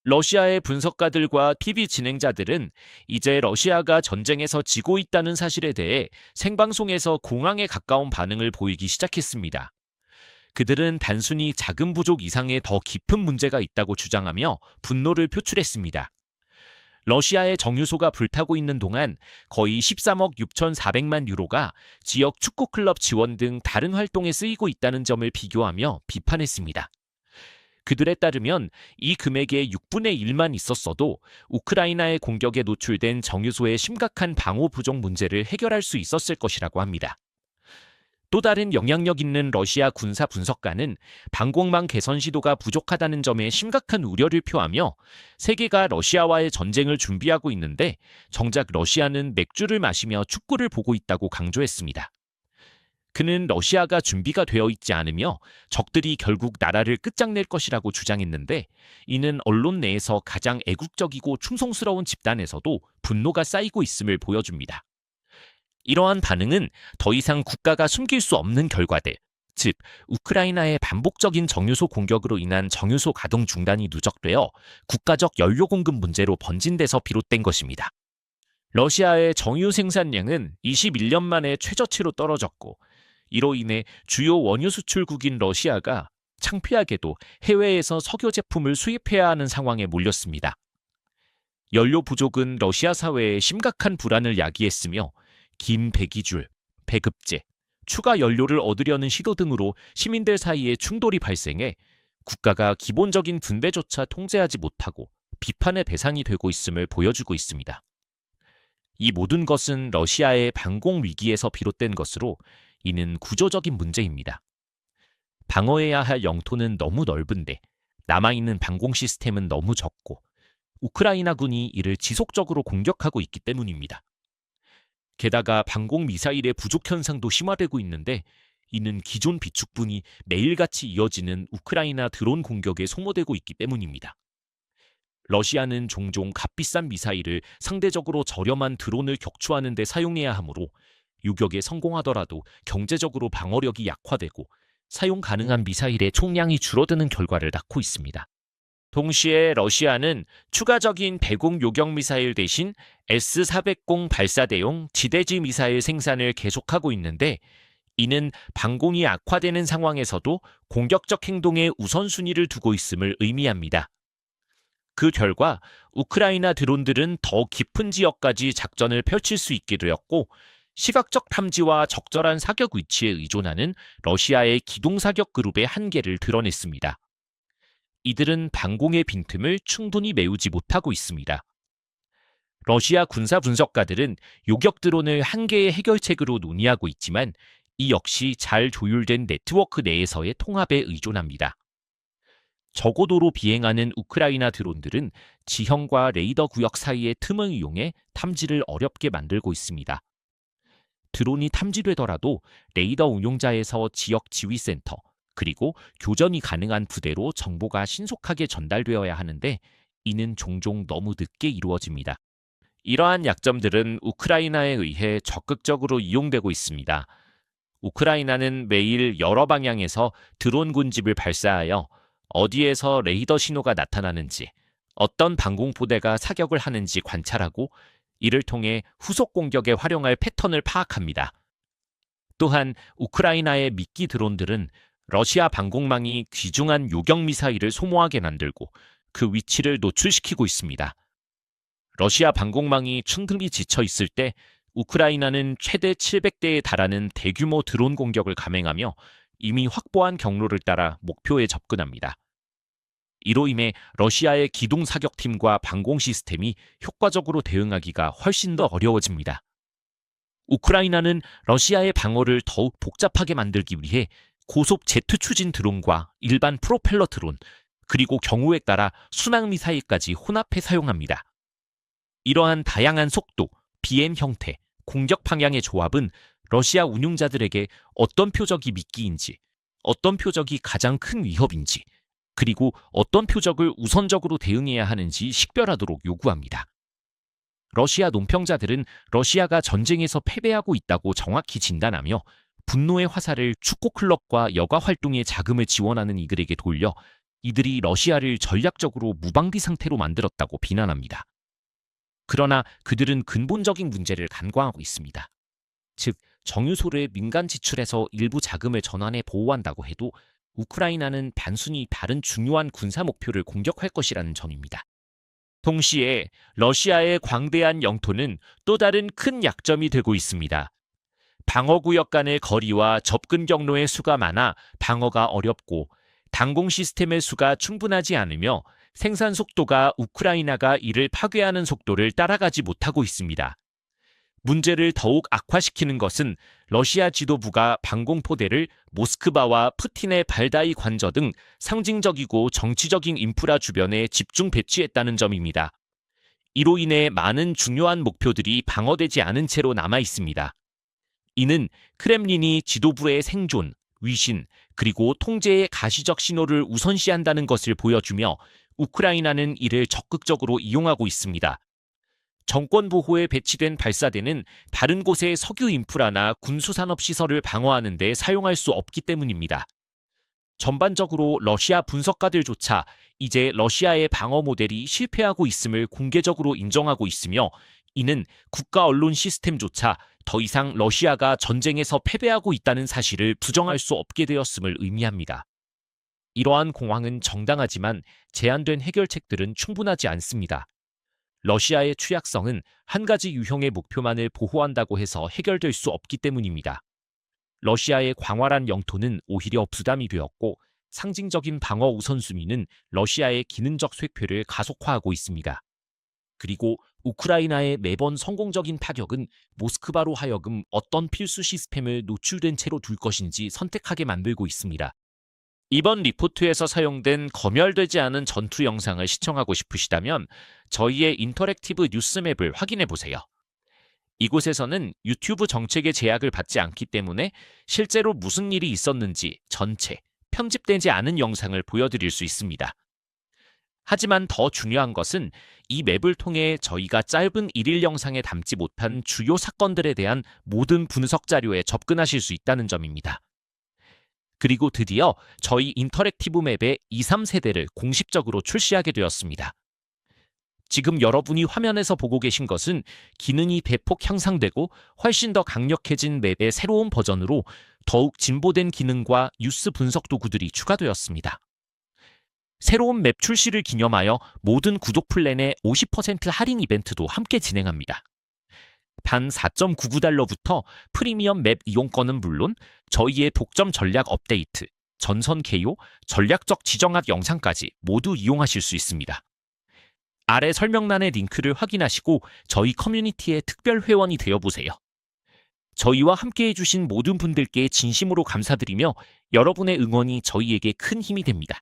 러시아의 분석가들과 TV 진행자들은 이제 러시아가 전쟁에서 지고 있다는 사실에 대해 생방송에서 공황에 가까운 반응을 보이기 시작했습니다. 그들은 단순히 자금 부족 이상의 더 깊은 문제가 있다고 주장하며 분노를 표출했습니다. 러시아의 정유소가 불타고 있는 동안 거의 13억 6,400만 유로가 지역 축구클럽 지원 등 다른 활동에 쓰이고 있다는 점을 비교하며 비판했습니다. 그들에 따르면 이 금액의 6분의 1만 있었어도 우크라이나의 공격에 노출된 정유소의 심각한 방호 부족 문제를 해결할 수 있었을 것이라고 합니다. 또 다른 영향력 있는 러시아 군사 분석가는 방공망 개선 시도가 부족하다는 점에 심각한 우려를 표하며 세계가 러시아와의 전쟁을 준비하고 있는데 정작 러시아는 맥주를 마시며 축구를 보고 있다고 강조했습니다. 그는 러시아가 준비가 되어 있지 않으며 적들이 결국 나라를 끝장낼 것이라고 주장했는데 이는 언론 내에서 가장 애국적이고 충성스러운 집단에서도 분노가 쌓이고 있음을 보여줍니다. 이러한 반응은 더 이상 국가가 숨길 수 없는 결과들, 즉 우크라이나의 반복적인 정유소 공격으로 인한 정유소 가동 중단이 누적되어 국가적 연료 공급 문제로 번진 데서 비롯된 것입니다. 러시아의 정유 생산량은 21년 만에 최저치로 떨어졌고 이로 인해 주요 원유 수출국인 러시아가 창피하게도 해외에서 석유 제품을 수입해야 하는 상황에 몰렸습니다. 연료 부족은 러시아 사회에 심각한 불안을 야기했으며 긴 배기줄, 배급제, 추가 연료를 얻으려는 시도 등으로 시민들 사이에 충돌이 발생해 국가가 기본적인 분배조차 통제하지 못하고 비판의 대상이 되고 있음을 보여주고 있습니다. 이 모든 것은 러시아의 방공 위기에서 비롯된 것으로 이는 구조적인 문제입니다. 방어해야 할 영토는 너무 넓은데 남아있는 방공 시스템은 너무 적고 우크라이나군이 이를 지속적으로 공격하고 있기 때문입니다. 게다가 방공 미사일의 부족 현상도 심화되고 있는데 이는 기존 비축분이 매일같이 이어지는 우크라이나 드론 공격에 소모되고 있기 때문입니다. 러시아는 종종 값비싼 미사일을 상대적으로 저렴한 드론을 격추하는 데 사용해야 하므로 유격에 성공하더라도 경제적으로 방어력이 약화되고 사용 가능한 미사일의 총량이 줄어드는 결과를 낳고 있습니다. 동시에 러시아는 추가적인 대공 요격 미사일 대신 S-400 발사대용 지대지 미사일 생산을 계속하고 있는데 이는 방공이 악화되는 상황에서도 공격적 행동에 우선순위를 두고 있음을 의미합니다. 그 결과 우크라이나 드론들은 더 깊은 지역까지 작전을 펼칠 수 있게 되었고 시각적 탐지와 적절한 사격 위치에 의존하는 러시아의 기동사격 그룹의 한계를 드러냈습니다. 이들은 방공의 빈틈을 충분히 메우지 못하고 있습니다. 러시아 군사 분석가들은 요격 드론을 한 개의 해결책으로 논의하고 있지만 이 역시 잘 조율된 네트워크 내에서의 통합에 의존합니다. 저고도로 비행하는 우크라이나 드론들은 지형과 레이더 구역 사이의 틈을 이용해 탐지를 어렵게 만들고 있습니다. 드론이 탐지되더라도 레이더 운용자에서 지역 지휘센터, 그리고 교전이 가능한 부대로 정보가 신속하게 전달되어야 하는데 이는 종종 너무 늦게 이루어집니다. 이러한 약점들은 우크라이나에 의해 적극적으로 이용되고 있습니다. 우크라이나는 매일 여러 방향에서 드론 군집을 발사하여 어디에서 레이더 신호가 나타나는지, 어떤 방공포대가 사격을 하는지 관찰하고 이를 통해 후속 공격에 활용할 패턴을 파악합니다. 또한 우크라이나의 미끼 드론들은 러시아 방공망이 귀중한 요격 미사일을 소모하게 만들고 그 위치를 노출시키고 있습니다. 러시아 방공망이 충분히 지쳐 있을 때 우크라이나는 최대 700대에 달하는 대규모 드론 공격을 감행하며 이미 확보한 경로를 따라 목표에 접근합니다. 이로 인해 러시아의 기동 사격팀과 방공 시스템이 효과적으로 대응하기가 훨씬 더 어려워집니다. 우크라이나는 러시아의 방어를 더욱 복잡하게 만들기 위해 고속 제트 추진 드론과 일반 프로펠러 드론, 그리고 경우에 따라 순항 미사일까지 혼합해 사용합니다. 이러한 다양한 속도, BM 형태, 공격 방향의 조합은 러시아 운용자들에게 어떤 표적이 미끼인지, 어떤 표적이 가장 큰 위협인지, 그리고 어떤 표적을 우선적으로 대응해야 하는지 식별하도록 요구합니다. 러시아 논평자들은 러시아가 전쟁에서 패배하고 있다고 정확히 진단하며 분노의 화살을 축구 클럽과 여가 활동에 자금을 지원하는 이들에게 돌려 이들이 러시아를 전략적으로 무방비 상태로 만들었다고 비난합니다. 그러나 그들은 근본적인 문제를 간과하고 있습니다. 즉, 정유소를 민간 지출에서 일부 자금을 전환해 보호한다고 해도 우크라이나는 단순히 다른 중요한 군사 목표를 공격할 것이라는 점입니다. 동시에 러시아의 광대한 영토는 또 다른 큰 약점이 되고 있습니다. 방어구역 간의 거리와 접근 경로의 수가 많아 방어가 어렵고 당공 시스템의 수가 충분하지 않으며 생산 속도가 우크라이나가 이를 파괴하는 속도를 따라가지 못하고 있습니다. 문제를 더욱 악화시키는 것은 러시아 지도부가 방공포대를 모스크바와 푸틴의 발다이 관저 등 상징적이고 정치적인 인프라 주변에 집중 배치했다는 점입니다. 이로 인해 많은 중요한 목표들이 방어되지 않은 채로 남아 있습니다. 이는 크렘린이 지도부의 생존, 위신, 그리고 통제의 가시적 신호를 우선시한다는 것을 보여주며 우크라이나는 이를 적극적으로 이용하고 있습니다. 정권 보호에 배치된 발사대는 다른 곳의 석유 인프라나 군수산업 시설을 방어하는 데 사용할 수 없기 때문입니다. 전반적으로 러시아 분석가들조차 이제 러시아의 방어 모델이 실패하고 있음을 공개적으로 인정하고 있으며, 이는 국가 언론 시스템조차 더 이상 러시아가 전쟁에서 패배하고 있다는 사실을 부정할 수 없게 되었음을 의미합니다. 이러한 공황은 정당하지만 제한된 해결책들은 충분하지 않습니다. 러시아의 취약성은 한 가지 유형의 목표만을 보호한다고 해서 해결될 수 없기 때문입니다. 러시아의 광활한 영토는 오히려 부담이 되었고, 상징적인 방어 우선순위는 러시아의 기능적 쇠퇴를 가속화하고 있습니다. 그리고 우크라이나의 매번 성공적인 타격은 모스크바로 하여금 어떤 필수 시스템을 노출된 채로 둘 것인지 선택하게 만들고 있습니다. 이번 리포트에서 사용된 검열되지 않은 전투 영상을 시청하고 싶으시다면 저희의 인터랙티브 뉴스맵을 확인해 보세요. 이곳에서는 유튜브 정책의 제약을 받지 않기 때문에 실제로 무슨 일이 있었는지 전체, 편집되지 않은 영상을 보여드릴 수 있습니다. 하지만 더 중요한 것은 이 맵을 통해 저희가 짧은 1일 영상에 담지 못한 주요 사건들에 대한 모든 분석 자료에 접근하실 수 있다는 점입니다. 그리고 드디어 저희 인터랙티브 맵의 2, 3세대를 공식적으로 출시하게 되었습니다. 지금 여러분이 화면에서 보고 계신 것은 기능이 대폭 향상되고 훨씬 더 강력해진 맵의 새로운 버전으로 더욱 진보된 기능과 뉴스 분석 도구들이 추가되었습니다. 새로운 맵 출시를 기념하여 모든 구독 플랜의 50% 할인 이벤트도 함께 진행합니다. 단 4.99달러부터 프리미엄 맵 이용권은 물론 저희의 독점 전략 업데이트, 전선 개요, 전략적 지정학 영상까지 모두 이용하실 수 있습니다. 아래 설명란의 링크를 확인하시고 저희 커뮤니티의 특별 회원이 되어보세요. 저희와 함께 해주신 모든 분들께 진심으로 감사드리며 여러분의 응원이 저희에게 큰 힘이 됩니다.